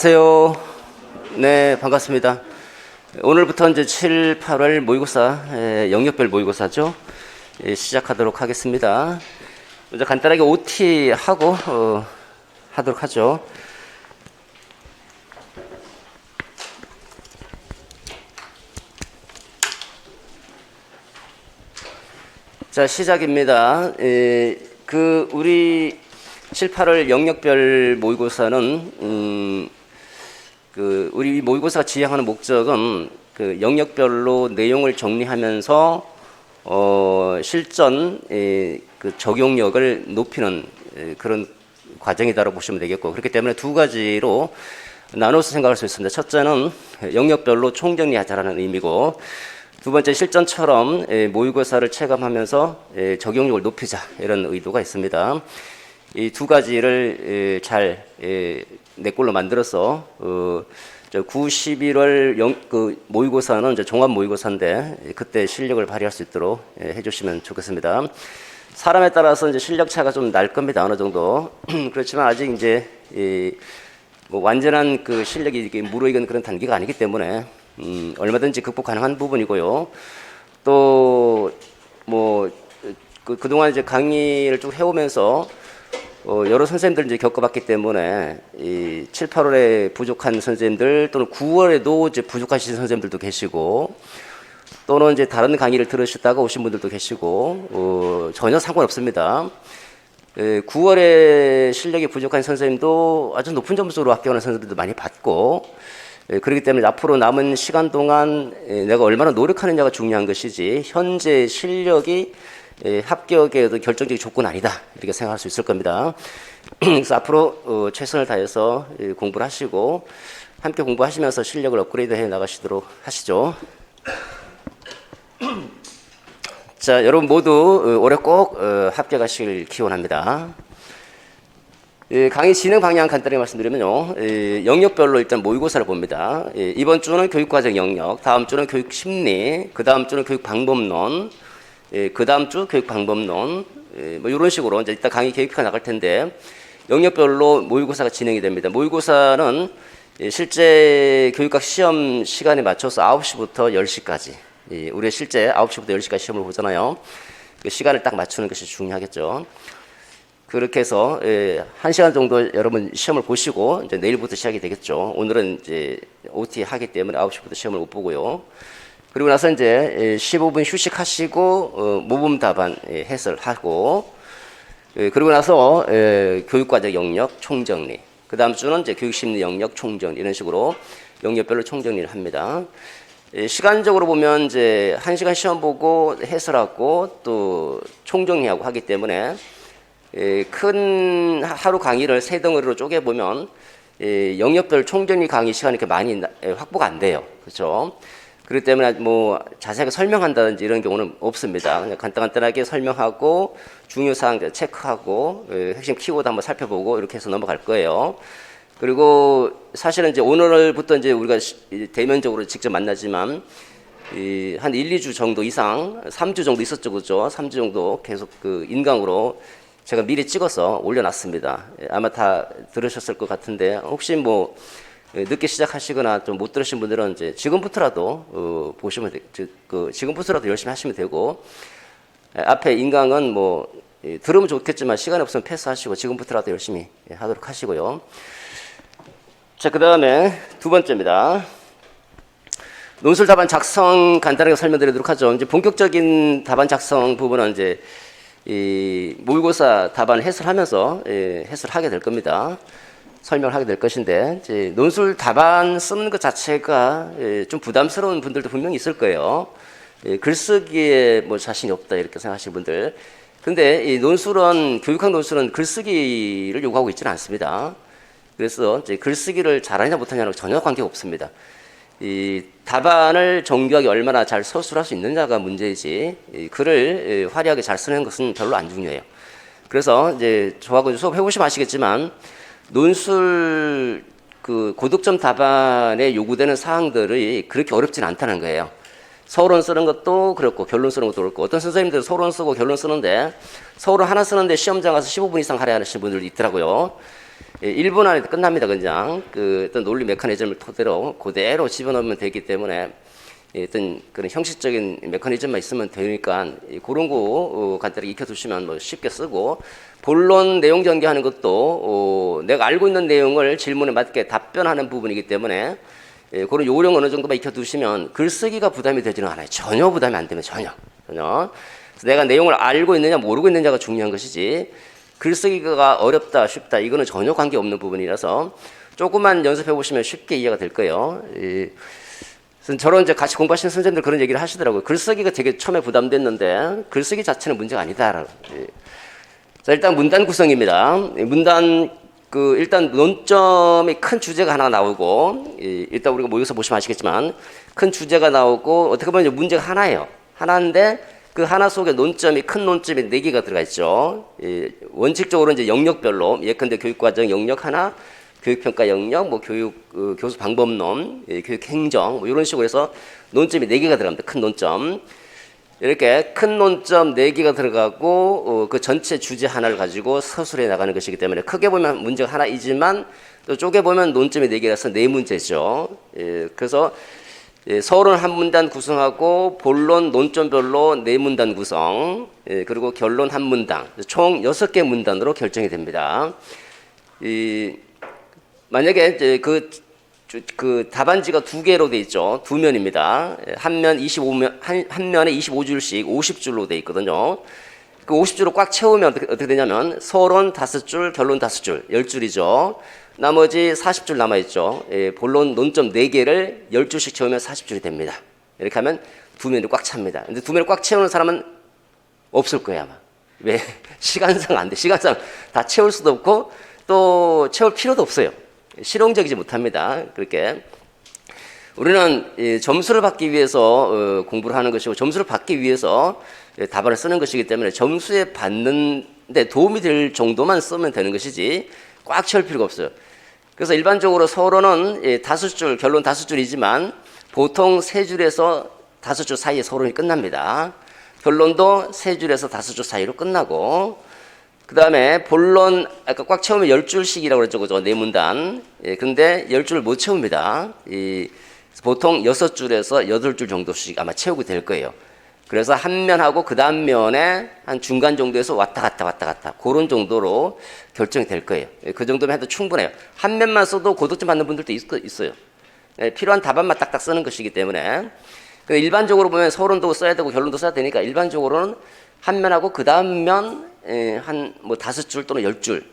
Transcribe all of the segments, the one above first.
안녕하세요. 네, 반갑습니다. 오늘부터 이제 7, 8월 모의고사, 영역별 모의고사죠. 시작하도록 하겠습니다. 먼저 간단하게 OT 하고 하도록 하죠. 자, 시작입니다. 우리 7, 8월 영역별 모의고사는 우리 모의고사가 지향하는 목적은 그 영역별로 내용을 정리하면서 실전 그 적용력을 높이는 그런 과정이다라고 보시면 되겠고, 그렇기 때문에 두 가지로 나눠서 생각할 수 있습니다. 첫째는 영역별로 총정리하자라는 의미고, 두 번째 실전처럼 모의고사를 체감하면서 적용력을 높이자, 이런 의도가 있습니다. 이 두 가지를 잘 내 꼴로 만들어서 9, 11월 그 모의고사는 이제 종합 모의고사인데 그때 실력을 발휘할 수 있도록 해주시면 좋겠습니다. 사람에 따라서 이제 실력 차가 좀 날 겁니다, 어느 정도. 그렇지만 아직 이제 뭐 완전한 그 실력이 무르익은 그런 단계가 아니기 때문에 얼마든지 극복 가능한 부분이고요. 또 뭐 그동안 이제 강의를 쭉 해오면서 여러 선생님들 이제 겪어봤기 때문에 이 7, 8월에 부족한 선생님들, 또는 9월에도 이제 부족하신 선생님들도 계시고, 또는 이제 다른 강의를 들으셨다가 오신 분들도 계시고, 전혀 상관없습니다. 9월에 실력이 부족한 선생님도 아주 높은 점수로 합격하는 선생님들도 많이 봤고, 그렇기 때문에 앞으로 남은 시간 동안 내가 얼마나 노력하느냐가 중요한 것이지, 현재 실력이 합격의 결정적인 조건 아니다, 이렇게 생각할 수 있을 겁니다. 그래서 앞으로 최선을 다해서 공부를 하시고, 함께 공부하시면서 실력을 업그레이드 해 나가시도록 하시죠. 자, 여러분 모두 올해 꼭 합격하시길 기원합니다. 강의 진행 방향 간단히 말씀드리면요, 영역별로 일단 모의고사를 봅니다. 이번 주는 교육과정 영역, 다음 주는 교육심리, 그 다음 주는 교육방법론, 그 다음 주 교육방법론, 뭐 이런 식으로 이제 이따 강의 계획표가 나갈 텐데, 영역별로 모의고사가 진행이 됩니다. 모의고사는 실제 교육학 시험 시간에 맞춰서 9시부터 10시까지, 우리가 실제 9시부터 10시까지 시험을 보잖아요. 그 시간을 딱 맞추는 것이 중요하겠죠. 그렇게 해서 1시간 정도 여러분 시험을 보시고, 이제 내일부터 시작이 되겠죠. 오늘은 이제 OT 하기 때문에 9시부터 시험을 못 보고요. 그리고 나서 이제 15분 휴식하시고 모범 답안 해설하고, 그리고 나서 교육과정 영역 총정리, 그 다음 주는 이제 교육심리 영역 총정리, 이런 식으로 영역별로 총정리를 합니다. 시간적으로 보면 이제 1시간 시험 보고 해설하고 또 총정리하고 하기 때문에 큰 하루 강의를 세 덩어리로 쪼개보면 영역별 총정리 강의 시간이 이렇게 많이 확보가 안 돼요. 그렇죠? 그렇기 때문에 뭐 자세하게 설명한다든지 이런 경우는 없습니다. 그냥 간단하게 설명하고 중요사항 체크하고 핵심 키워드 한번 살펴보고 이렇게 해서 넘어갈 거예요. 그리고 사실은 이제 오늘부터 이제 우리가 대면적으로 직접 만나지만 한 1, 2주 정도 이상, 3주 정도 있었죠, 그죠? 3주 정도 계속 그 인강으로 제가 미리 찍어서 올려놨습니다. 아마 다 들으셨을 것 같은데, 혹시 뭐 늦게 시작하시거나 좀 못 들으신 분들은 이제 지금부터라도 보시면 지금부터라도 열심히 하시면 되고, 앞에 인강은 뭐 들으면 좋겠지만 시간이 없으면 패스하시고 지금부터라도 열심히 하도록 하시고요. 자, 그 다음에 두 번째입니다. 논술 답안 작성 간단하게 설명드리도록 하죠. 이제 본격적인 답안 작성 부분은 이제 이 모의고사 답안을 해설하면서 해설하게 될 겁니다. 설명을 하게 될 것인데, 이제 논술 답안 쓰는 것 자체가 좀 부담스러운 분들도 분명히 있을 거예요. 글쓰기에 뭐 자신이 없다 이렇게 생각하시는 분들. 근데 이 논술은, 교육학 논술은 글쓰기를 요구하고 있지는 않습니다. 그래서 이제 글쓰기를 잘하냐 못하냐는 전혀 관계가 없습니다. 이 답안을 정교하게 얼마나 잘 서술할 수 있느냐가 문제이지, 이 글을 화려하게 잘 쓰는 것은 별로 안 중요해요. 그래서 이제 저하고 수업 해보시면 아시겠지만, 논술 그 고득점 답안에 요구되는 사항들이 그렇게 어렵진 않다는 거예요. 서론 쓰는 것도 그렇고 결론 쓰는 것도 그렇고, 어떤 선생님들은 서론 쓰고 결론 쓰는데 서론 하나 쓰는데 시험장 가서 15분 이상 하려 하시는 분들도 있더라고요. 1분 안에 끝납니다. 그냥 그 어떤 논리 메커니즘을 토대로 그대로 집어넣으면 되기 때문에 어떤 그런 형식적인 메커니즘만 있으면 되니까 그런 거 간단하게 익혀두시면 뭐 쉽게 쓰고, 본론 내용 전개하는 것도 내가 알고 있는 내용을 질문에 맞게 답변하는 부분이기 때문에 그런 요령 어느 정도만 익혀두시면 글쓰기가 부담이 되지는 않아요. 전혀 부담이 안 되면 전혀. 그래서 내가 내용을 알고 있느냐 모르고 있느냐가 중요한 것이지, 글쓰기가 어렵다 쉽다 이거는 전혀 관계없는 부분이라서 조금만 연습해 보시면 쉽게 이해가 될 거예요. 저런 이제 같이 공부하시는 선생님들 그런 얘기를 하시더라고요. 글쓰기가 되게 처음에 부담됐는데 글쓰기 자체는 문제가 아니다라고. 자, 일단 문단 구성입니다. 문단 일단 논점이 큰 주제가 하나 나오고, 일단 우리가 모여서 보시면 아시겠지만 큰 주제가 나오고, 어떻게 보면 이제 문제가 하나예요. 하나인데 그 하나 속에 논점이, 큰 논점이 4개가 들어가 있죠. 원칙적으로 이제 영역별로, 예컨대 교육과정 영역 하나, 교육평가 영역, 뭐 교수 방법론, 교육행정, 뭐 이런 식으로 해서 논점이 4개가 들어갑니다. 큰 논점. 이렇게 큰 논점 4개가 들어가고, 그 전체 주제 하나를 가지고 서술해 나가는 것이기 때문에 크게 보면 문제가 하나이지만 또 쪼개 보면 논점이 4개라서 4문제죠. 그래서 서론 한 문단 구성하고 본론 논점별로 4문단 구성, 그리고 결론 한 문당, 총 6개 문단으로 결정이 됩니다. 만약에 이제 그 답안지가 2개로 돼 있죠. 2면입니다. 한 면에 25줄씩 50줄로 돼 있거든요. 그 50줄로 꽉 채우면 어떻게 되냐면 서론 5줄, 결론 5줄, 10줄이죠. 나머지 40줄 남아있죠. 본론 논점 4개를 10줄씩 채우면 40줄이 됩니다. 이렇게 하면 2면이 꽉 찹니다. 근데 2면을 꽉 채우는 사람은 없을 거예요, 아마. 왜? 시간상 안 돼. 시간상 다 채울 수도 없고 또 채울 필요도 없어요. 실용적이지 못합니다. 그렇게 우리는 점수를 받기 위해서 공부를 하는 것이고, 점수를 받기 위해서 답안을 쓰는 것이기 때문에 점수에 받는데 도움이 될 정도만 쓰면 되는 것이지 꽉 채울 필요가 없어요. 그래서 일반적으로 서론은 5줄, 결론 5줄이지만 보통 3줄에서 5줄 사이에 서론이 끝납니다. 결론도 3줄에서 5줄 사이로 끝나고, 그 다음에 본론 아까 꽉 채우면 10줄씩이라고 그랬죠, 그죠? 4문단. 근데 10줄을 못 채웁니다. 보통 6줄에서 8줄 정도씩 아마 채우게 될 거예요. 그래서 한 면하고 그 다음 면에 한 중간 정도에서 왔다 갔다 그런 정도로 결정이 될 거예요. 그 정도면 해도 충분해요. 한 면만 써도 고득점 받는 분들도 있어요. 필요한 답안만 딱딱 쓰는 것이기 때문에. 일반적으로 보면 서론도 써야 되고 결론도 써야 되니까 일반적으로는 한 면하고 그 다음 면 한 뭐 5줄 또는 10줄,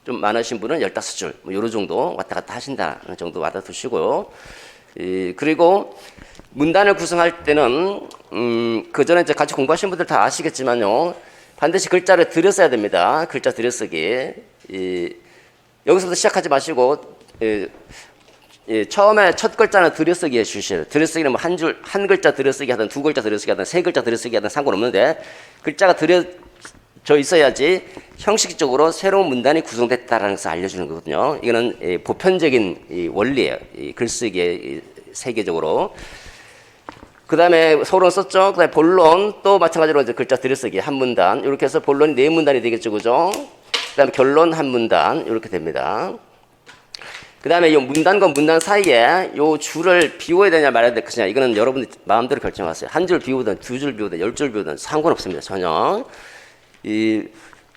좀 많으신 분은 15줄, 뭐 요런 정도 왔다 갔다 하신다는 정도 와다 두시고요. 그리고 문단을 구성할 때는 그 전에 이제 같이 공부하신 분들 다 아시겠지만요, 반드시 글자를 들여써야 됩니다. 글자 들여쓰기. 여기서부터 시작하지 마시고 처음에 첫 글자는 들여쓰기 해주셔야 돼요. 들여쓰기는 뭐 한 글자 들여쓰기 하든 2글자 들여쓰기 하든 3글자 들여쓰기 하든 상관없는데 글자가 들여져 있어야지 형식적으로 새로운 문단이 구성됐다라는 것을 알려주는 거거든요. 이거는 보편적인 원리예요. 글쓰기의 세계적으로. 그 다음에 서론 썼죠. 그 다음에 본론 또 마찬가지로 이제 글자 들여쓰기 한 문단, 이렇게 해서 본론이 4문단이 되겠죠, 그죠? 그 다음에 결론 한 문단 이렇게 됩니다. 그 다음에 이 문단과 문단 사이에 요 줄을 비워야 되냐 말아야 될 것이냐, 이거는 여러분들 마음대로 결정하세요. 한 줄 비우든 2줄 비우든 10줄 비우든 상관없습니다, 전혀.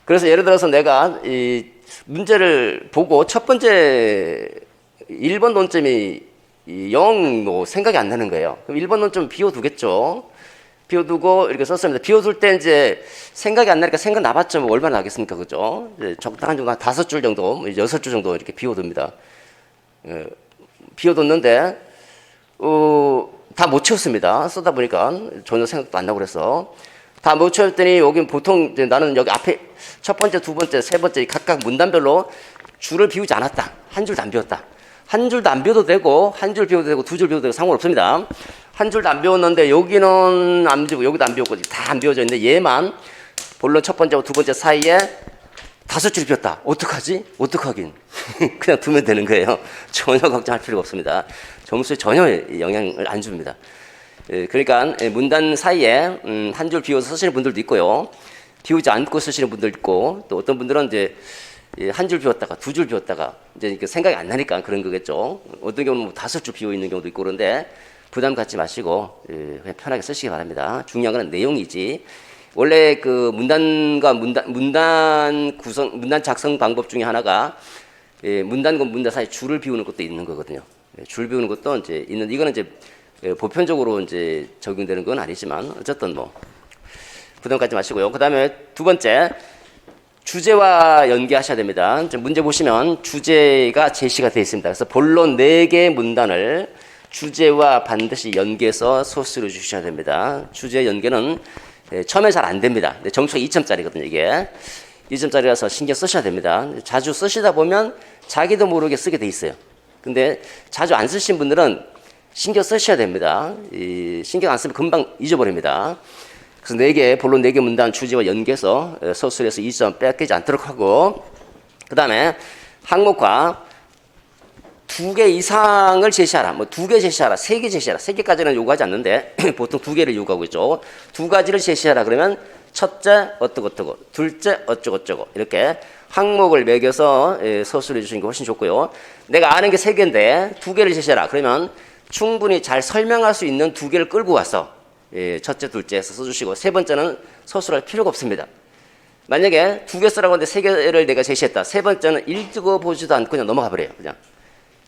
그래서 예를 들어서 내가 이 문제를 보고 첫 번째 1번 논점이 영 뭐 생각이 안 나는 거예요. 그럼 1번 논점 비워두겠죠. 비워두고 이렇게 썼습니다. 비워둘 때 이제 생각이 안 나니까 생각 나봤자 뭐 얼마나 나겠습니까, 그죠? 적당한 정도 한 5줄 정도, 6줄 정도 이렇게 비워둡니다. 비워뒀는데 다 못 채웠습니다. 쓰다 보니까 전혀 생각도 안 나고 그래서 다 못 채웠더니 여기 보통 이제 나는 여기 앞에 첫 번째, 두 번째, 세 번째 각각 문단별로 줄을 비우지 않았다. 한 줄도 안 비웠다. 한 줄도 안 비워도 되고 한 줄 비워도 되고 2줄 비워도 되고 상관없습니다. 한 줄도 안 비웠는데 여기는 안 비우고 여기도 안 비웠고 다 안 비워져 있는데 얘만 본론 첫 번째와 두 번째 사이에 5줄 비웠다. 어떡하지? 어떡하긴. 그냥 두면 되는 거예요. 전혀 걱정할 필요가 없습니다. 점수에 전혀 영향을 안 줍니다. 그러니까 문단 사이에 한 줄 비워서 쓰시는 분들도 있고요. 비우지 않고 쓰시는 분들도 있고, 또 어떤 분들은 이제 한 줄 비웠다가 두 줄 비웠다가 이제 생각이 안 나니까 그런 거겠죠. 어떤 경우는 뭐 5줄 비워 있는 경우도 있고 그런데 부담 갖지 마시고 그냥 편하게 쓰시기 바랍니다. 중요한 건 내용이지. 원래 그 문단과 문단 작성 방법 중에 하나가 문단과 문단 사이 줄을 비우는 것도 있는 거거든요. 줄 비우는 것도 이제 있는 이거는 이제 보편적으로 이제 적용되는 건 아니지만 어쨌든 뭐 부담 갖지 마시고요. 그다음에 두 번째 주제와 연계하셔야 됩니다. 문제 보시면 주제가 제시가 되어 있습니다. 그래서 본론 4개의 문단을 주제와 반드시 연계해서 소스를 주셔야 됩니다. 주제 연계는 처음에 잘 안 됩니다. 점수가 2점짜리거든요. 이게 2점짜리라서 신경 쓰셔야 됩니다. 자주 쓰시다 보면 자기도 모르게 쓰게 돼 있어요. 근데 자주 안 쓰신 분들은 신경 쓰셔야 됩니다. 신경 안 쓰면 금방 잊어버립니다. 그래서 4개, 본론 4개 문단 주제와 연계해서 서술에서 2점 빼앗기지 않도록 하고, 그 다음에 항목과 2개 이상을 제시하라. 뭐 2개 제시하라, 3개 제시하라. 3개까지는 요구하지 않는데 보통 2개를 요구하고 있죠. 2가지를 제시하라 그러면 첫째 어떠고 둘째 어쩌고저쩌고 이렇게 항목을 매겨서 서술해 주시는 게 훨씬 좋고요. 내가 아는 게 3개인데 2개를 제시하라 그러면 충분히 잘 설명할 수 있는 2개를 끌고 와서 첫째, 둘째에서 써주시고 세 번째는 서술할 필요가 없습니다. 만약에 2개 쓰라고 하는데 3개를 내가 제시했다. 세 번째는 읽어보지도 않고 그냥 넘어가 버려요. 그냥.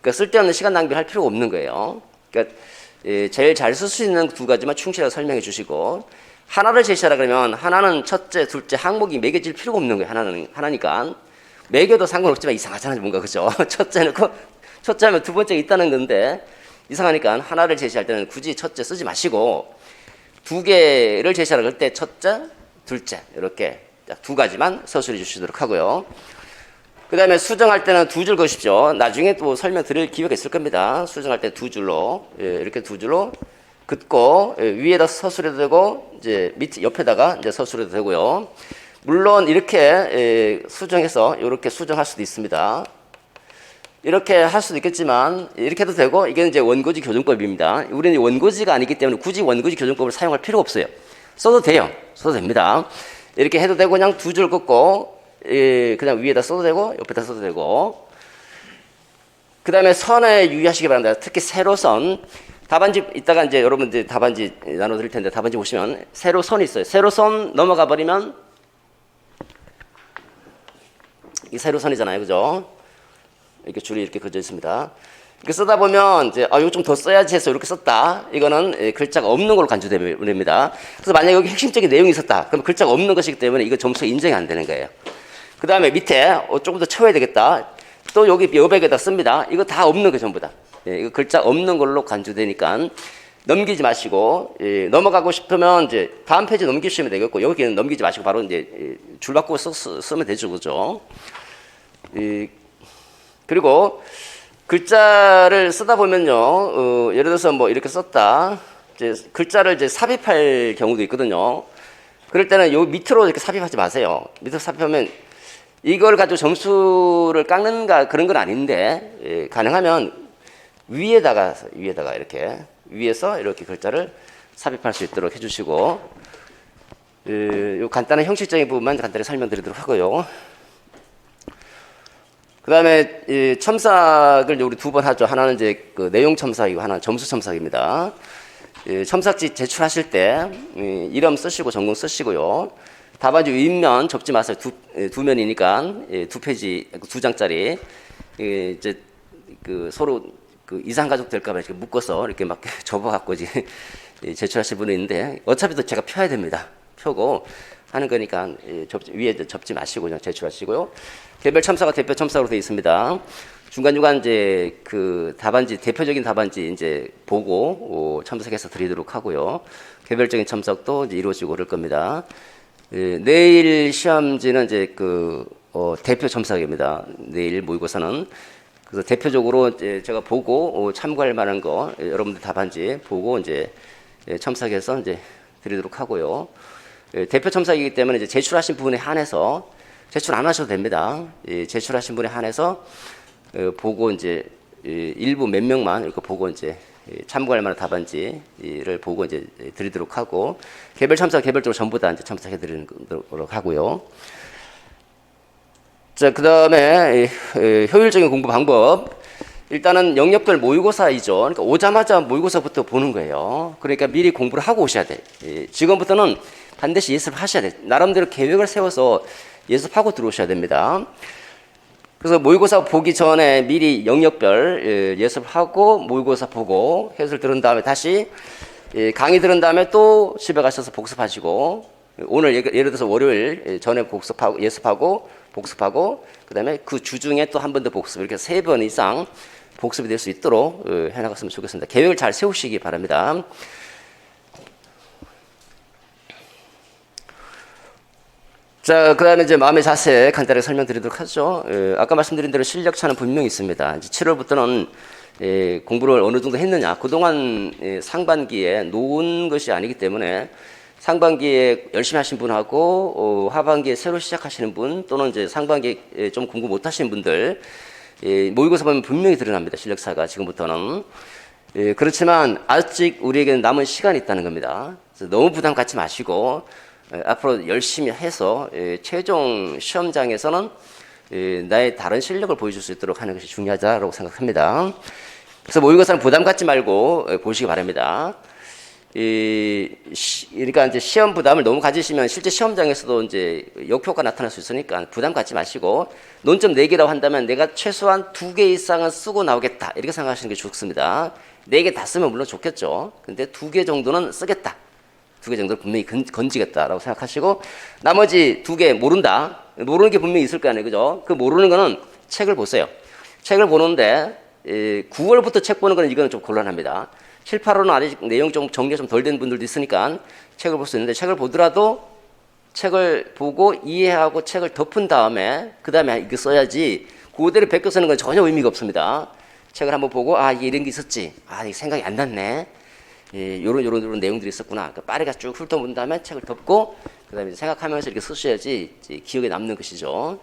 그러니까 쓸데없는 시간 낭비를 할 필요가 없는 거예요. 그러니까 제일 잘 쓸 수 있는 2가지만 충실하게 설명해 주시고 하나를 제시하라 그러면 하나는 첫째, 둘째 항목이 매겨질 필요가 없는 거예요. 하나니까 매겨도 상관없지만 이상하잖아요. 뭔가 그죠? 첫째 넣고 첫째 하면 두 번째가 있다는 건데 이상하니까 하나를 제시할 때는 굳이 첫째 쓰지 마시고 2개를 제시하라 그럴 때 첫째, 둘째 이렇게 딱 2가지만 서술해 주시도록 하고요. 그 다음에 수정할 때는 2줄 거십시오. 나중에 또 설명드릴 기회가 있을 겁니다. 수정할 때 2줄로 이렇게 2줄로 긋고 위에다 서술해도 되고 이제 밑 옆에다가 이제 서술해도 되고요. 물론 이렇게 수정해서 이렇게 수정할 수도 있습니다. 이렇게 할 수도 있겠지만 이렇게 해도 되고 이게 이제 원고지 교정법입니다. 우리는 원고지가 아니기 때문에 굳이 원고지 교정법을 사용할 필요가 없어요. 써도 돼요. 써도 됩니다. 이렇게 해도 되고 그냥 2줄 긋고 그냥 위에다 써도 되고 옆에다 써도 되고 그 다음에 선에 유의하시기 바랍니다. 특히 세로선 답안지 이따가 이제 여러분들 답안지 나눠드릴 텐데 답안지 보시면 세로선이 있어요. 세로선 넘어가 버리면 이 세로선이잖아요, 그죠? 이렇게 줄이 이렇게 그어져 있습니다. 이렇게 쓰다 보면 이제 이거 좀 더 써야지 해서 이렇게 썼다. 이거는 글자가 없는 걸로 간주됩니다. 그래서 만약 여기 핵심적인 내용이 있었다. 그럼 글자가 없는 것이기 때문에 이거 점수가 인정이 안 되는 거예요. 그 다음에 밑에 조금 더 채워야 되겠다. 또 여기 여백에다 씁니다. 이거 다 없는 거 전부 다. 이거 글자 없는 걸로 간주되니까 넘기지 마시고 넘어가고 싶으면 이제 다음 페이지 넘기시면 되겠고 여기는 넘기지 마시고 바로 이제 줄 바꾸고 쓰면 되죠, 그죠? 그리고 글자를 쓰다 보면요, 예를 들어서 뭐 이렇게 썼다. 이제 글자를 이제 삽입할 경우도 있거든요. 그럴 때는 요 밑으로 이렇게 삽입하지 마세요. 밑으로 삽입하면 이걸 가지고 점수를 깎는가 그런 건 아닌데 가능하면 위에다가 이렇게 위에서 이렇게 글자를 삽입할 수 있도록 해주시고 요 간단한 형식적인 부분만 간단히 설명드리도록 하고요. 그 다음에 첨삭을 우리 2번 하죠. 하나는 이제 그 내용 첨삭이고 하나는 점수 첨삭입니다. 첨삭지 제출하실 때 이름 쓰시고 전공 쓰시고요. 답안지 윗면 접지 마세요. 두 면이니까 2페이지 2장짜리 이제 그 서로 그 이상 가족 될까봐 이렇게 묶어서 이렇게 막 접어갖고 이제 제출하실 분이 있는데 어차피 또 제가 펴야 됩니다. 펴고 하는 거니까 위에 접지 마시고 그냥 제출하시고요. 개별 첨삭과 대표 첨삭으로 되어 있습니다. 중간중간 이제 그 답안지 대표적인 답안지 이제 보고 첨삭해서 드리도록 하고요. 개별적인 첨삭도 이제 이루어지고 그럴 겁니다. 내일 시험지는 이제 그 대표 첨삭입니다. 내일 모의고사는 그래서 대표적으로 이제 제가 보고 참고할 만한 거 여러분들 답안지 보고 이제 첨삭해서 이제 드리도록 하고요. 대표 첨삭이기 때문에 이제 제출하신 부분에 한해서 제출 안 하셔도 됩니다. 제출하신 분에 한해서 보고 이제 일부 몇 명만 이렇게 보고 이제 참고할 만한 답안지를 보고 이제 드리도록 하고 개별 첨삭 개별적으로 전부 다 이제 첨삭해 드리는 거도록 하고요. 자, 그 다음에 효율적인 공부 방법. 일단은 영역별 모의고사이죠. 그러니까 오자마자 모의고사부터 보는 거예요. 그러니까 미리 공부를 하고 오셔야 돼. 지금부터는 반드시 예습을 하셔야 돼. 나름대로 계획을 세워서 예습하고 들어오셔야 됩니다. 그래서 모의고사 보기 전에 미리 영역별 예습을 하고 모의고사 보고 해설 들은 다음에 다시 강의 들은 다음에 또 집에 가셔서 복습하시고, 오늘 예를 들어서 월요일 전에 복습하고 예습하고 복습하고 그다음에 그 주 중에 또 한 번 더 복습, 이렇게 3번 이상 복습이 될 수 있도록 해나갔으면 좋겠습니다. 계획을 잘 세우시기 바랍니다. 자, 그 다음에 이제 마음의 자세 간단하게 설명드리도록 하죠. 아까 말씀드린 대로 실력 차는 분명히 있습니다. 이제 7월부터는 공부를 어느 정도 했느냐. 그동안 상반기에 놓은 것이 아니기 때문에 상반기에 열심히 하신 분하고 하반기에 새로 시작하시는 분, 또는 이제 상반기에 좀 공부 못 하시는 분들, 모의고사 보면 분명히 드러납니다. 실력차가 지금부터는. 그렇지만 아직 우리에게는 남은 시간이 있다는 겁니다. 그래서 너무 부담 갖지 마시고 앞으로 열심히 해서 최종 시험장에서는 나의 다른 실력을 보여줄 수 있도록 하는 것이 중요하다고 생각합니다. 그래서 모의고사는 부담 갖지 말고 보시기 바랍니다. 그러니까 이제 시험 부담을 너무 가지시면 실제 시험장에서도 이제 역효과가 나타날 수 있으니까 부담 갖지 마시고, 논점 4개라고 한다면 내가 최소한 2개 이상은 쓰고 나오겠다, 이렇게 생각하시는 게 좋습니다. 4개 다 쓰면 물론 좋겠죠. 근데 2개 정도는 쓰겠다, 2개 정도를 분명히 건지겠다라고 생각하시고, 나머지 2개 모르는 게 분명히 있을 거 아니에요, 그죠? 그 모르는 거는 책을 보세요. 책을 보는데 9월부터 책 보는 거는 이거는 좀 곤란합니다. 7, 8월은 아직 내용 좀 정리가 좀 덜 된 분들도 있으니까 책을 볼 수 있는데, 책을 보더라도 책을 보고 이해하고 책을 덮은 다음에 그 다음에 이거 써야지, 그대로 베껴 쓰는 건 전혀 의미가 없습니다. 책을 한번 보고 이게 이런 게 있었지, 이게 생각이 안 났네, 요런 내용들이 있었구나, 그러니까 빠르게 쭉 훑어본 다음에 책을 덮고 그 다음에 생각하면서 이렇게 쓰셔야지 기억에 남는 것이죠.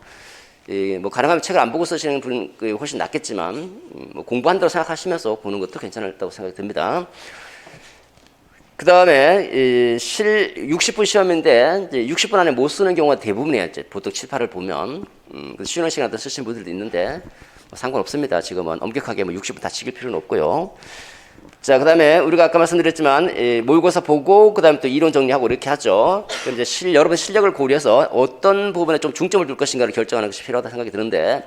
뭐 가능하면 책을 안 보고 쓰시는 분 훨씬 낫겠지만, 뭐 공부한다고 생각하시면서 보는 것도 괜찮다고 생각이 듭니다. 그 다음에 60분 시험인데 이제 60분 안에 못 쓰는 경우가 대부분이에요. 이제 보통 7, 8을 보면 쉬는 시간에 쓰시는 분들도 있는데 뭐 상관없습니다. 지금은 엄격하게 뭐 60분 다 치길 필요는 없고요. 자, 그 다음에 우리가 아까 말씀드렸지만 모의고사 보고 그 다음에 또 이론 정리하고 이렇게 하죠. 그럼 이제 여러분 실력을 고려해서 어떤 부분에 좀 중점을 둘 것인가를 결정하는 것이 필요하다 생각이 드는데,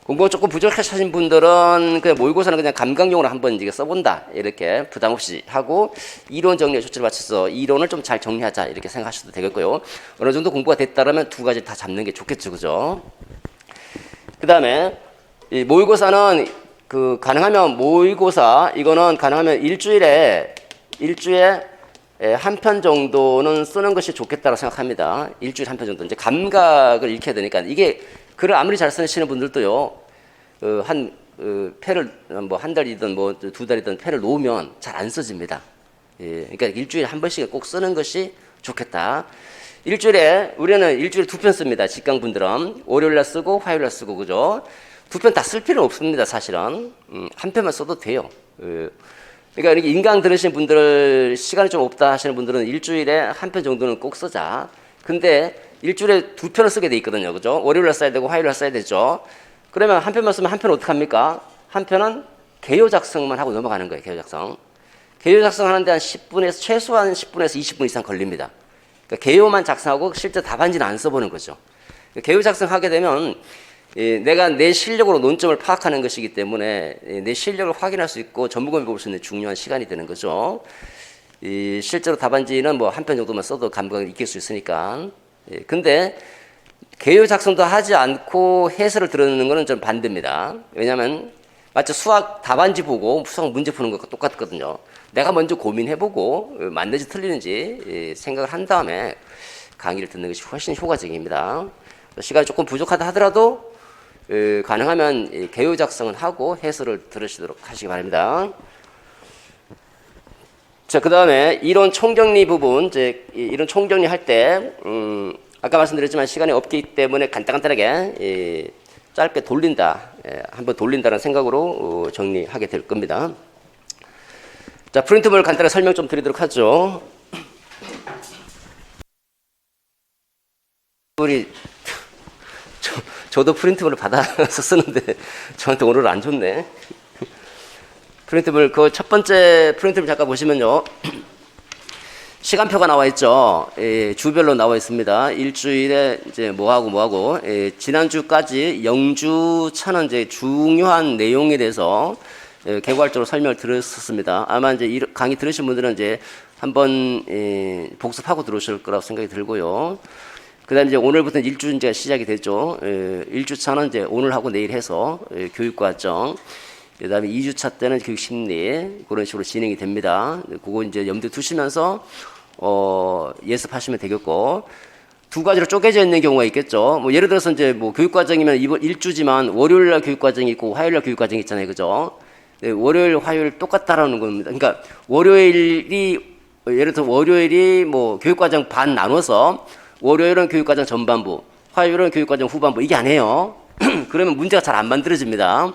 공부가 조금 부족하신 분들은 그냥 모의고사는 그냥 감각용으로 한번 이제 써본다, 이렇게 부담 없이 하고 이론 정리에 초점을 맞춰서 이론을 좀 잘 정리하자, 이렇게 생각하셔도 되겠고요. 어느 정도 공부가 됐다라면 2가지 다 잡는 게 좋겠죠, 그죠? 그 다음에 이 모의고사는 가능하면 모의고사 이거는 가능하면 일주일에 한 편 정도는 쓰는 것이 좋겠다고 생각합니다. 일주일에 한 편 정도. 이제 감각을 잃게 되니까, 이게 글을 아무리 잘 쓰시는 분들도요, 패를 뭐 한 달이든 뭐 2달이든 패를 놓으면 잘 안 써집니다. 그러니까 일주일에 한 번씩 꼭 쓰는 것이 좋겠다. 우리는 일주일에 2편 씁니다. 직강분들은 월요일날 쓰고 화요일날 쓰고, 그죠? 2편 다 쓸 필요는 없습니다, 사실은. 한 편만 써도 돼요. 그러니까 이렇게 인강 들으시는 분들, 시간이 좀 없다 하시는 분들은 일주일에 한 편 정도는 꼭 쓰자. 근데 일주일에 2편을 쓰게 돼 있거든요, 그죠? 월요일날 써야 되고 화요일날 써야 되죠. 그러면 한 편만 쓰면 한 편은 어떡합니까? 한 편은 개요 작성만 하고 넘어가는 거예요, 개요 작성. 개요 작성하는데 최소한 10분에서 20분 이상 걸립니다. 그러니까 개요만 작성하고 실제 답안지는 안 써보는 거죠. 개요 작성하게 되면 내가 내 실력으로 논점을 파악하는 것이기 때문에 내 실력을 확인할 수 있고 전문가를 볼 수 있는 중요한 시간이 되는 거죠. 실제로 답안지는 뭐 한 편 정도만 써도 감각을 익힐 수 있으니까. 근데 개요 작성도 하지 않고 해설을 들어주는 것은 좀 반대입니다. 왜냐하면 마치 수학 답안지 보고 수학 문제 푸는 것과 똑같거든요. 내가 먼저 고민해보고 맞는지 틀리는지 생각을 한 다음에 강의를 듣는 것이 훨씬 효과적입니다. 시간이 조금 부족하다 하더라도 가능하면 개요 작성은 하고 해설을 들으시도록 하시기 바랍니다. 자, 그 다음에 이론 총정리 부분, 이제 이론 총정리 할 때, 아까 말씀드렸지만 시간이 없기 때문에 간단하게 짧게 한번 돌린다는 생각으로 정리하게 될 겁니다. 자, 프린트물 간단하게 설명 좀 드리도록 하죠. 우리 저도 프린트물을 받아서 쓰는데 저한테 오늘 안 줬네. 프린트물 그 첫 번째 프린트물 잠깐 보시면요. 시간표가 나와 있죠. 예, 주별로 나와 있습니다. 일주일에 이제 뭐하고 예, 지난주까지 영주차는 이제 중요한 내용에 대해서 예, 개괄적으로 설명을 드렸었습니다. 아마 이제 강의 들으신 분들은 이제 한번 예, 복습하고 들어오실 거라고 생각이 들고요. 그다음에 이제 오늘부터 일주제가 시작이 되죠. 예, 1주차는 이제 오늘하고 내일 해서 예, 교육과정. 그다음에 2주차 때는 교육 심리 그런 식으로 진행이 됩니다. 그거 이제 염두에 두시면서 예습하시면 되겠고 두 가지로 쪼개져 있는 경우가 있겠죠. 뭐 예를 들어서 이제 뭐 교육 과정이면 이번 1주지만 월요일 날 교육 과정이 있고 화요일 날 교육 과정이 있잖아요. 그죠? 네, 월요일 화요일 똑같다라는 겁니다. 그러니까 월요일이 예를 들어 월요일이 뭐 교육 과정 반 나눠서 월요일은 교육 과정 전반부, 화요일은 교육 과정 후반부 이게 아니에요. 그러면 문제가 잘 안 만들어집니다.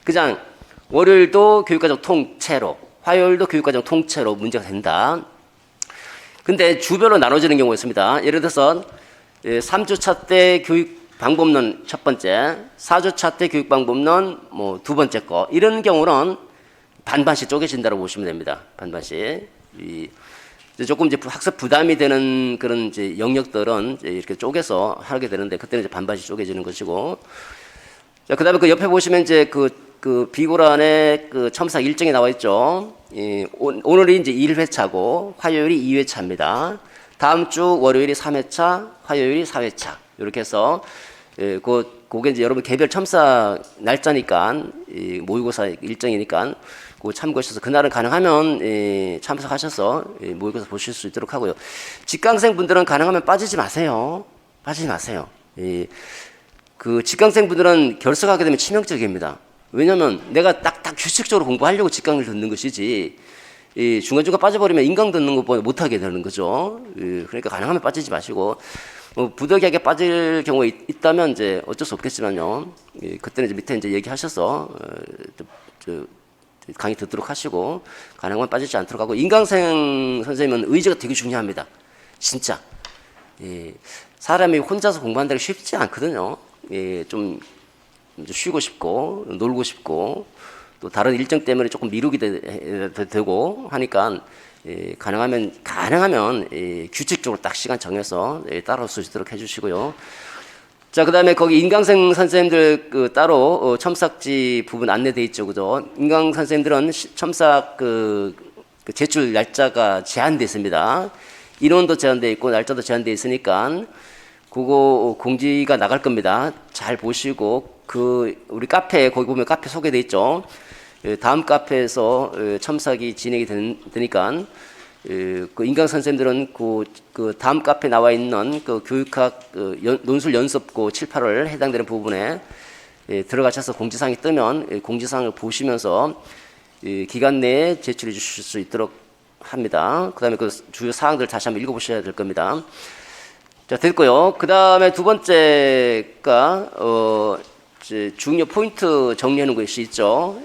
그냥 월요일도 교육과정 통째로, 화요일도 교육과정 통째로 문제가 된다. 근데 주별로 나눠지는 경우가 있습니다. 예를 들어서 3주차 때 교육 방법론 첫 번째, 4주차 때 교육 방법론 뭐 두 번째 거 이런 경우는 반반씩 쪼개진다고 보시면 됩니다. 반반씩. 조금 이제 학습 부담이 되는 그런 이제 영역들은 이제 이렇게 쪼개서 하게 되는데 그때는 이제 반반씩 쪼개지는 것이고. 자, 그다음에 그 옆에 보시면 이제 그 비고란의 그 첨삭 일정이 나와 있죠. 오늘이 이제 1회차고 화요일이 2회차입니다. 다음 주 월요일이 3회차, 화요일이 4회차. 이렇게 해서 그게 이제 여러분 개별 첨삭 날짜니까 모의고사 일정이니까 그거 참고하셔서 그날은 가능하면 참석하셔서 모의고사 보실 수 있도록 하고요. 직강생 분들은 가능하면 빠지지 마세요. 빠지지 마세요. 그 직강생 분들은 결석하게 되면 치명적입니다. 왜냐면 내가 딱딱 규칙적으로 공부하려고 직강을 듣는 것이지 중간중간 빠져버리면 인강 듣는 것보다 못하게 되는 거죠. 그러니까 가능하면 빠지지 마시고 부득이하게 빠질 경우가 있다면 이제 어쩔 수 없겠지만요. 그때는 이제 밑에 이제 얘기하셔서 강의 듣도록 하시고 가능하면 빠지지 않도록 하고 인강생 선생님은 의지가 되게 중요합니다. 진짜 사람이 혼자서 공부한다는 게 쉽지 않거든요. 좀 쉬고 싶고 놀고 싶고 또 다른 일정 때문에 조금 미루게 되고 하니까 가능하면 규칙적으로 딱 시간 정해서 따라올 수 있도록 해주시고요. 자, 그다음에 거기 인강생 선생님들 그 따로 첨삭지 부분 안내돼 있죠, 그죠? 인강 선생님들은 첨삭 그 제출 날짜가 제한돼 있습니다. 인원도 제한돼 있고 날짜도 제한돼 있으니까 그거 공지가 나갈 겁니다. 잘 보시고 우리 카페 거기 보면 카페 소개돼 있죠. 다음 카페에서 첨삭이 진행이 되니까 그 인강 선생님들은 그 다음 카페 나와 있는 그 교육학 논술 연습고 7, 8월 해당되는 부분에 들어가셔서 공지사항이 뜨면 공지사항을 보시면서 기간 내에 제출해 주실 수 있도록 합니다. 그 다음에 그 주요 사항들 다시 한번 읽어보셔야 될 겁니다. 자, 됐고요. 그 다음에 두 번째가 이제 중요 포인트 정리하는 것이 있죠.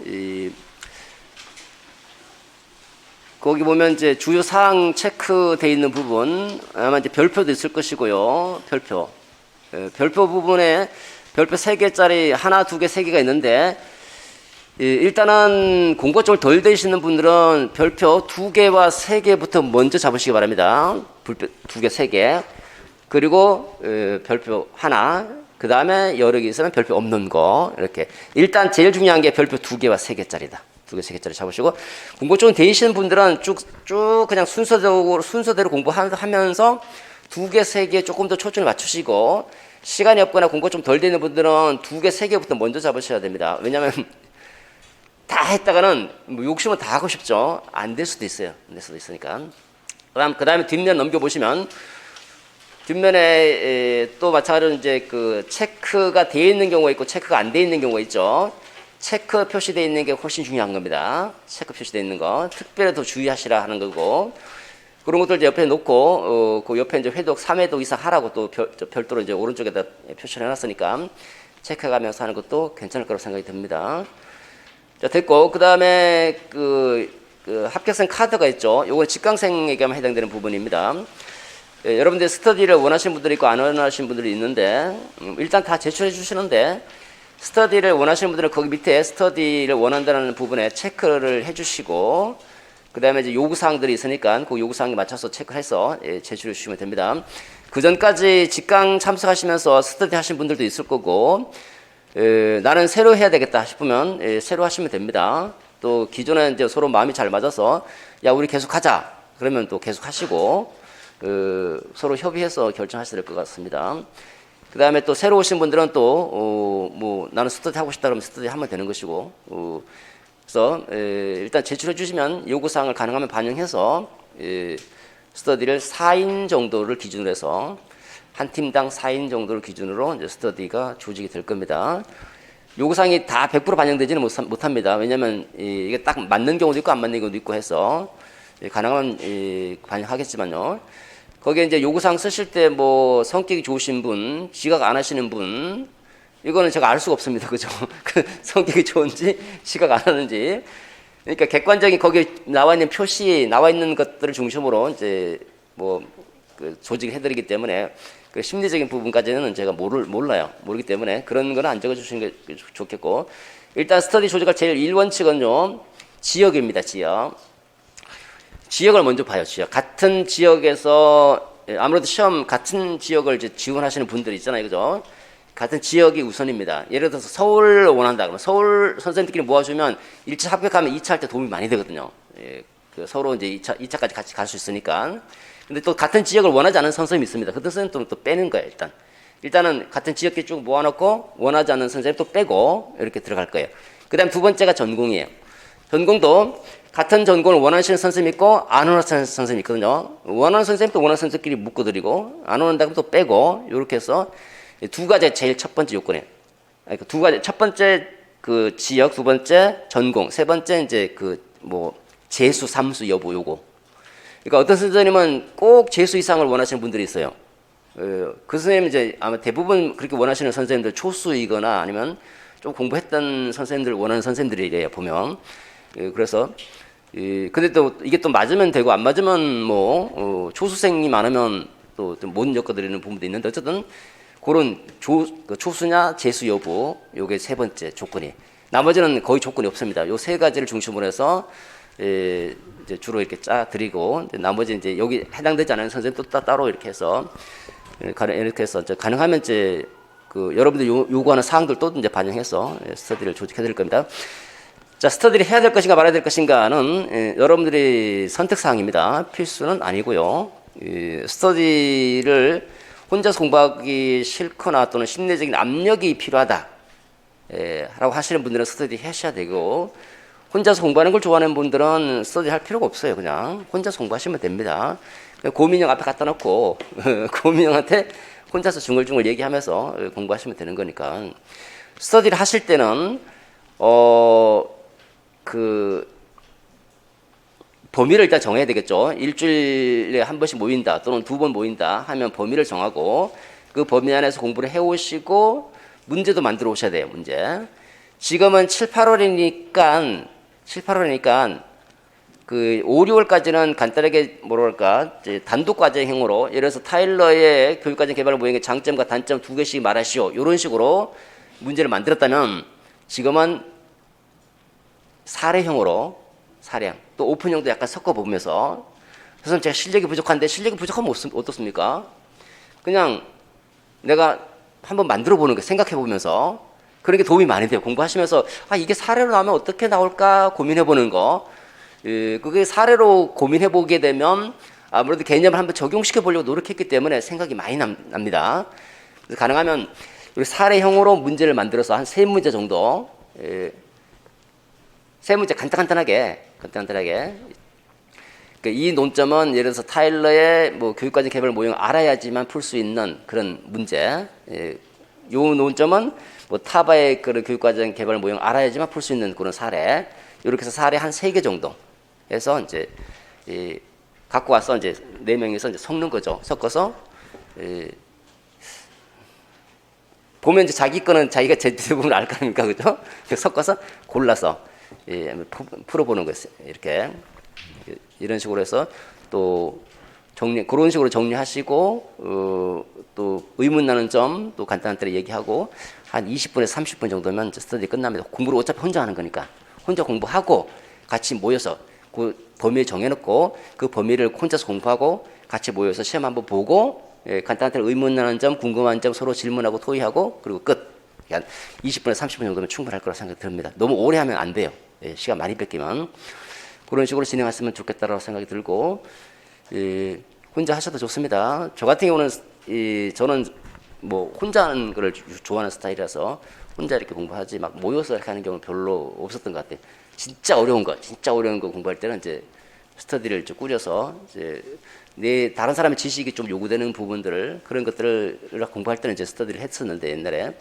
거기 보면 이제 주요 사항 체크되어 있는 부분 아마 이제 별표도 있을 것이고요. 별표 부분에 별표 3개짜리 하나, 2개, 3개가 있는데 일단은 공부가 좀 덜 되시는 분들은 별표 2개와 3개부터 먼저 잡으시기 바랍니다. 별표 2개, 3개. 그리고 별표 하나, 그 다음에 여러 개 있으면 별표 없는 거 이렇게. 일단 제일 중요한 게 별표 2개와 3개짜리다. 2개, 3개짜리 잡으시고 공부 좀 되시는 분들은 쭉 그냥 순서대로 공부하면서 2개, 3개 조금 더 초점을 맞추시고 시간이 없거나 공부 좀 덜 되는 분들은 2개, 3개부터 먼저 잡으셔야 됩니다. 왜냐하면 다 했다가는 뭐 욕심은 다 하고 싶죠. 안 될 수도 있어요. 안 될 수도 있으니까. 그 다음에 뒷면 넘겨보시면 뒷면에 또 마찬가지로 이제 그 체크가 되어 있는 경우가 있고 체크가 안 되어 있는 경우가 있죠. 체크 표시되어 있는 게 훨씬 중요한 겁니다. 체크 표시되어 있는 거 특별히 더 주의하시라 하는 거고 그런 것들 이제 옆에 놓고 그 옆에 이제 회독 3회독 이상 하라고 또 별도로 이제 오른쪽에다 표시를 해놨으니까 체크해가면서 하는 것도 괜찮을 거라고 생각이 듭니다. 자, 됐고 그 다음에 그 합격생 카드가 있죠. 요거 직강생에게만 해당되는 부분입니다. 여러분들 스터디를 원하시는 분들이 있고 안 원하시는 분들이 있는데 일단 다 제출해 주시는데 스터디를 원하시는 분들은 거기 밑에 스터디를 원한다는 부분에 체크를 해주시고 그 다음에 이제 요구사항들이 있으니까 그 요구사항에 맞춰서 체크해서 제출해 주시면 됩니다. 그 전까지 직강 참석하시면서 스터디 하신 분들도 있을 거고 나는 새로 해야 되겠다 싶으면 새로 하시면 됩니다. 또 기존에 이제 서로 마음이 잘 맞아서 야 우리 계속 하자 그러면 또 계속 하시고 서로 협의해서 결정하셔야 될 것 같습니다. 그 다음에 또 새로 오신 분들은 또 뭐 나는 스터디 하고 싶다 그러면 스터디 하면 되는 것이고 그래서 일단 제출해 주시면 요구사항을 가능하면 반영해서 스터디를 4인 정도를 기준으로 해서 한 팀당 4인 정도를 기준으로 이제 스터디가 조직이 될 겁니다. 요구사항이 다 100% 반영되지는 못합니다. 왜냐하면 이게 딱 맞는 경우도 있고 안 맞는 경우도 있고 해서 가능하면 반영하겠지만요. 거기에 이제 요구사항 쓰실 때 뭐 성격이 좋으신 분, 지각 안 하시는 분, 이거는 제가 알 수가 없습니다. 그죠? 그 성격이 좋은지, 지각 안 하는지. 그러니까 객관적인 거기에 나와 있는 표시, 나와 있는 것들을 중심으로 이제 뭐 그 조직을 해드리기 때문에 그 심리적인 부분까지는 제가 몰라요. 모르기 때문에 그런 거는 안 적어주시는 게 좋겠고. 일단 스터디 조직할 제일 1원칙은요, 지역입니다. 지역을 먼저 봐요. 지역. 같은 지역에서 아무래도 시험 같은 지역을 이제 지원하시는 분들이 있잖아요. 그죠? 같은 지역이 우선입니다. 예를 들어서 서울을 원한다 그러면 서울 선생님들끼리 모아주면 1차 합격하면 2차 할 때 도움이 많이 되거든요. 그 서로 이제 2차까지 같이 갈 수 있으니까. 근데 또 같은 지역을 원하지 않는 선생님이 있습니다. 그 선생님 또 빼는 거예요. 일단은 같은 지역끼리 쭉 모아놓고 원하지 않는 선생님 또 빼고 이렇게 들어갈 거예요. 그 다음 두 번째가 전공이에요. 전공도 같은 전공을 원하시는 선생님이 있고 안 원하시는 선생님이 있거든요. 원하는 선생님 또 원하는 선생님끼리 묶어드리고 안 원한다 그러면 또 빼고 이렇게 해서 두 가지 제일 첫 번째 요건이에요. 두 가지 첫 번째 그 지역, 두 번째 전공, 세 번째 이제 그 뭐 재수, 삼수 여부 요거. 그러니까 어떤 선생님은 꼭 재수 이상을 원하시는 분들이 있어요. 그 선생님 이제 아마 대부분 그렇게 원하시는 선생님들 초수이거나 아니면 좀 공부했던 선생님들 원하는 선생님들이래요 보면. 그래서 근데 또 이게 또 맞으면 되고 안 맞으면 뭐 초수생이 많으면 또 못 엮어드리는 부분도 있는데 어쨌든 그런 그 초수냐 재수 여부 요게 세 번째 조건이. 나머지는 거의 조건이 없습니다. 요 세 가지를 중심으로 해서 이제 주로 이렇게 짜 드리고 나머지 이제 여기 해당되지 않은 선생님 또 따로 이렇게 해서 이렇게 해서 이제 가능하면 이제 그 여러분들 요구하는 사항들도 이제 반영해서 스터디를 조직해 드릴 겁니다. 자, 스터디를 해야 될 것인가 말아야 될 것인가는 여러분들이 선택 사항입니다. 필수는 아니고요. 스터디를 혼자서 공부하기 싫거나 또는 심리적인 압력이 필요하다 라고 하시는 분들은 스터디 하셔야 되고 혼자서 공부하는 걸 좋아하는 분들은 스터디 할 필요가 없어요. 그냥 혼자서 공부하시면 됩니다. 고민형 앞에 갖다 놓고 고민형한테 혼자서 중얼중얼 얘기하면서 공부하시면 되는 거니까. 스터디를 하실 때는 그 범위를 일단 정해야 되겠죠. 일주일에 한 번씩 모인다 또는 두 번 모인다 하면 범위를 정하고 그 범위 안에서 공부를 해오시고 문제도 만들어 오셔야 돼요. 문제. 지금은 7, 8월이니까 그 5, 6월까지는 간단하게 뭐랄까 단독 과제형으로 예를 들어서 타일러의 교육과정 개발 모형의 장점과 단점 두 개씩 말하시오. 이런 식으로 문제를 만들었다면 지금은 사례형으로 사례형 또 오픈형도 약간 섞어보면서 그래서 제가 실력이 부족한데 실력이 부족하면 어떻습니까? 그냥 내가 한번 만들어 보는 거 생각해 보면서 그런 게 도움이 많이 돼요. 공부하시면서 이게 사례로 나오면 어떻게 나올까 고민해 보는 거. 그게 사례로 고민해 보게 되면 아무래도 개념을 한번 적용시켜 보려고 노력했기 때문에 생각이 많이 납니다. 그래서 가능하면 우리 사례형으로 문제를 만들어서 한 3문제 정도 3문제 간단하게 이 논점은 예를 들어서 타일러의 뭐 교육과정 개발 모형 알아야지만 풀 수 있는 그런 문제. 이 논점은 뭐 타바의 그런 교육과정 개발 모형 알아야지만 풀 수 있는 그런 사례. 이렇게 해서 사례 한 3개 정도 해서 이제 갖고 와서 이제 4명이서 이제 섞는 거죠. 섞어서 보면 이제 자기 거는 자기가 대부분 알 거 아닙니까, 그죠? 섞어서 골라서 풀어보는 거예요. 이렇게 이런 식으로 해서 또 그런 식으로 정리하시고 또 의문 나는 점 또 간단한 대로 얘기하고 한 20분에서 30분 정도면 이제 스터디 끝납니다. 공부를 어차피 혼자 하는 거니까 혼자 공부하고 같이 모여서 그 범위 정해놓고 그 범위를 혼자서 공부하고 같이 모여서 시험 한번 보고 간단한 대로 의문 나는 점, 궁금한 점 서로 질문하고 토의하고 그리고 끝. 한 20분에서 30분 정도면 충분할 거라 생각이 듭니다. 너무 오래 하면 안 돼요. 시간 많이 뺏기면. 그런 식으로 진행했으면 좋겠다라고 생각이 들고 혼자 하셔도 좋습니다. 저 같은 경우는 저는 뭐 혼자 하는 걸 좋아하는 스타일이라서 혼자 이렇게 공부하지 막 모여서 이렇게 하는 경우는 별로 없었던 것 같아요. 진짜 어려운 거 공부할 때는 이제 스터디를 좀 꾸려서 이제 다른 사람의 지식이 좀 요구되는 부분들을 그런 것들을 공부할 때는 이제 스터디를 했었는데 옛날에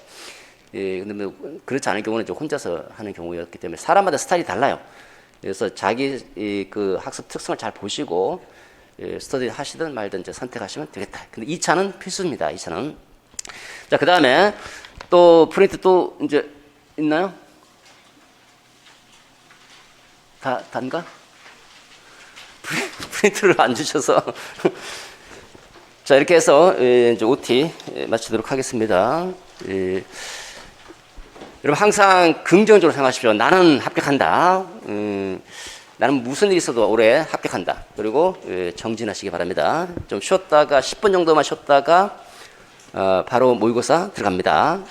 근데 뭐 그렇지 않은 경우는 이제 혼자서 하는 경우였기 때문에 사람마다 스타일이 달라요. 그래서 자기 그 학습 특성을 잘 보시고 스터디 하시든 말든 이제 선택하시면 되겠다. 근데 2차는 필수입니다. 2차는. 자, 그 다음에 또 프린트 또 이제 있나요? 단가? 프린트를 안 주셔서. 자, 이렇게 해서 이제 OT 마치도록 하겠습니다. 여러분 항상 긍정적으로 생각하십시오. 나는 합격한다. 나는 무슨 일이 있어도 올해 합격한다. 그리고 정진하시기 바랍니다. 좀 쉬었다가 10분 정도만 쉬었다가 바로 모의고사 들어갑니다.